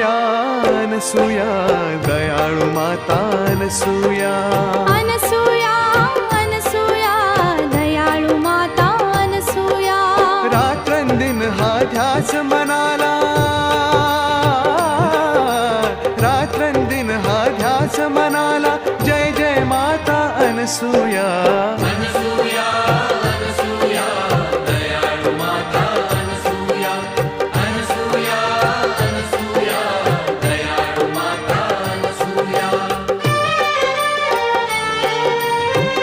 अनसूया अनसूया दयाळू माता अनसूया अनसूया अनसूया दयाळू माता अनसूया रात्रंदिन हा ध्यास मनाला रात्रंदिन हा ध्यास मनाला जय जय माता अनसूया